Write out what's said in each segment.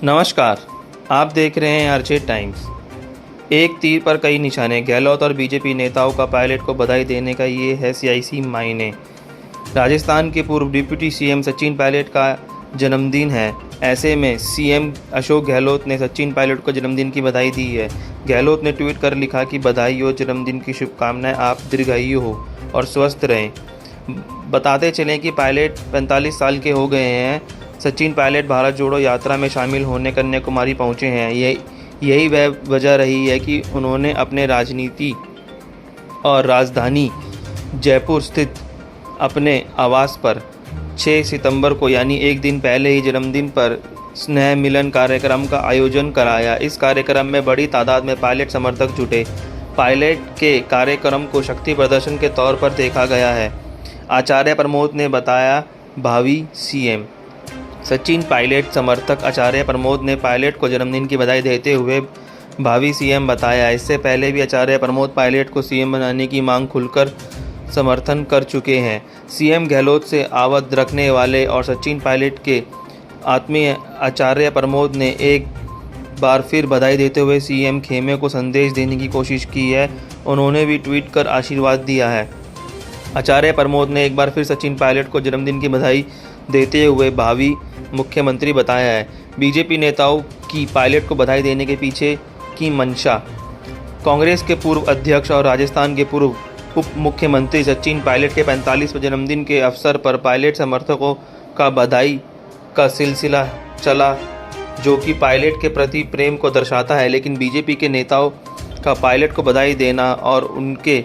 नमस्कार, आप देख रहे हैं आरजे टाइम्स। एक तीर पर कई निशाने। गहलोत और बीजेपी नेताओं का पायलट को बधाई देने का ये है सियासी मायने। राजस्थान के पूर्व डिप्टी सीएम सचिन पायलट का जन्मदिन है। ऐसे में सीएम अशोक गहलोत ने सचिन पायलट को जन्मदिन की बधाई दी है। गहलोत ने ट्वीट कर लिखा कि बधाई हो, जन्मदिन की शुभकामनाएं, आप दीर्घायु हो और स्वस्थ रहें। बताते चलें कि पायलट 45 साल के हो गए हैं। सचिन पायलट भारत जोड़ो यात्रा में शामिल होने कन्याकुमारी पहुंचे हैं। यही वह वजह रही है कि उन्होंने अपने राजनीति और राजधानी जयपुर स्थित अपने आवास पर 6 सितंबर को यानी एक दिन पहले ही जन्मदिन पर स्नेह मिलन कार्यक्रम का आयोजन कराया। इस कार्यक्रम में बड़ी तादाद में पायलट समर्थक जुटे। पायलट के कार्यक्रम को शक्ति प्रदर्शन के तौर पर देखा गया है। आचार्य प्रमोद ने बताया। भावी सीएम सचिन पायलट समर्थक आचार्य प्रमोद ने पायलट को जन्मदिन की बधाई देते हुए भावी सीएम बताया। इससे पहले भी आचार्य प्रमोद पायलट को सीएम बनाने की मांग खुलकर समर्थन कर चुके हैं। सीएम गहलोत से आवत रखने वाले और सचिन पायलट के आत्मीय आचार्य प्रमोद ने एक बार फिर बधाई देते हुए सीएम खेमे को संदेश देने की कोशिश की है। उन्होंने भी ट्वीट कर आशीर्वाद दिया है। आचार्य प्रमोद ने एक बार फिर सचिन पायलट को जन्मदिन की बधाई देते हुए भावी मुख्यमंत्री बताया है। बीजेपी नेताओं की पायलट को बधाई देने के पीछे की मंशा। कांग्रेस के पूर्व अध्यक्ष और राजस्थान के पूर्व उप मुख्यमंत्री सचिन पायलट के 45वें जन्मदिन के अवसर पर पायलट समर्थकों का बधाई का सिलसिला चला, जो कि पायलट के प्रति प्रेम को दर्शाता है। लेकिन बीजेपी के नेताओं का पायलट को बधाई देना और उनके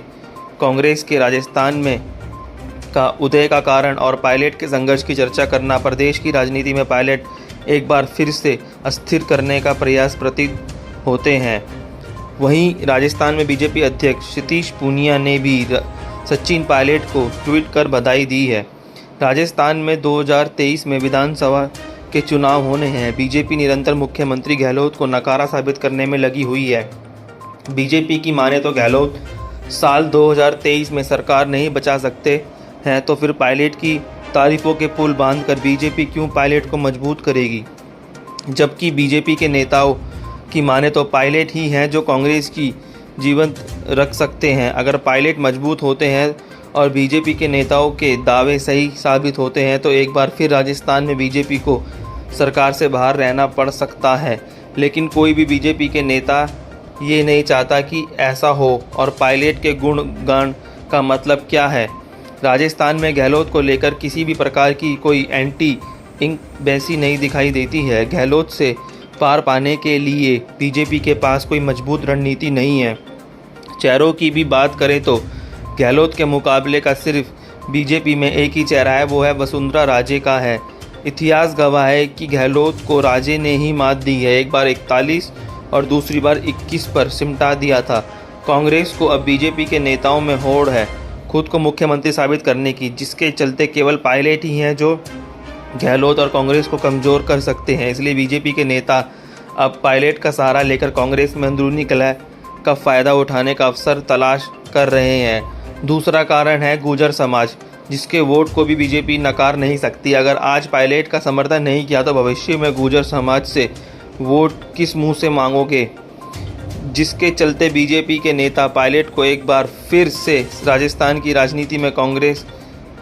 कांग्रेस के राजस्थान में का उदय का कारण और पायलट के संघर्ष की चर्चा करना प्रदेश की राजनीति में पायलट एक बार फिर से अस्थिर करने का प्रयास प्रतीत होते हैं। वहीं राजस्थान में बीजेपी अध्यक्ष सतीश पूनिया ने भी सचिन पायलट को ट्वीट कर बधाई दी है। राजस्थान में 2023 में विधानसभा के चुनाव होने हैं। बीजेपी निरंतर मुख्यमंत्री गहलोत को नकारा साबित करने में लगी हुई है। बीजेपी की माने तो गहलोत साल 2023 में सरकार नहीं बचा सकते हैं, तो फिर पायलट की तारीफों के पुल बांधकर बीजेपी क्यों पायलट को मजबूत करेगी। जबकि बीजेपी के नेताओं की माने तो पायलट ही हैं जो कांग्रेस की जीवंत रख सकते हैं। अगर पायलट मजबूत होते हैं और बीजेपी के नेताओं के दावे सही साबित होते हैं तो एक बार फिर राजस्थान में बीजेपी को सरकार से बाहर रहना पड़ सकता है। लेकिन कोई भी बीजेपी के नेता ये नहीं चाहता कि ऐसा हो। और पायलट के गुणगान का मतलब क्या है। राजस्थान में गहलोत को लेकर किसी भी प्रकार की कोई एंटी इंकबेसी नहीं दिखाई देती है। गहलोत से पार पाने के लिए बीजेपी के पास कोई मजबूत रणनीति नहीं है। चेहरों की भी बात करें तो गहलोत के मुकाबले का सिर्फ बीजेपी में एक ही चेहरा है, वो है वसुंधरा राजे का है। इतिहास गवाह है कि गहलोत को राजे ने ही मात दी है। एक बार 41 और दूसरी बार 21 पर सिमटा दिया था। कांग्रेस को अब बीजेपी के नेताओं में होड़ है खुद को मुख्यमंत्री साबित करने की, जिसके चलते केवल पायलट ही हैं जो गहलोत और कांग्रेस को कमज़ोर कर सकते हैं। इसलिए बीजेपी के नेता अब पायलट का सहारा लेकर कांग्रेस में अंदरूनी कलह का फ़ायदा उठाने का अवसर तलाश कर रहे हैं। दूसरा कारण है गुर्जर समाज, जिसके वोट को भी बीजेपी नकार नहीं सकती। अगर आज पायलट का समर्थन नहीं किया तो भविष्य में गुर्जर समाज से वोट किस मुंह से मांगोगे, जिसके चलते बीजेपी के नेता पायलट को एक बार फिर से राजस्थान की राजनीति में कांग्रेस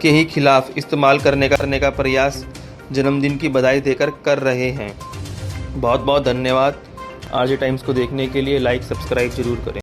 के ही खिलाफ इस्तेमाल करने का प्रयास जन्मदिन की बधाई देकर कर रहे हैं। बहुत बहुत धन्यवाद। आरजे टाइम्स को देखने के लिए लाइक सब्सक्राइब जरूर करें।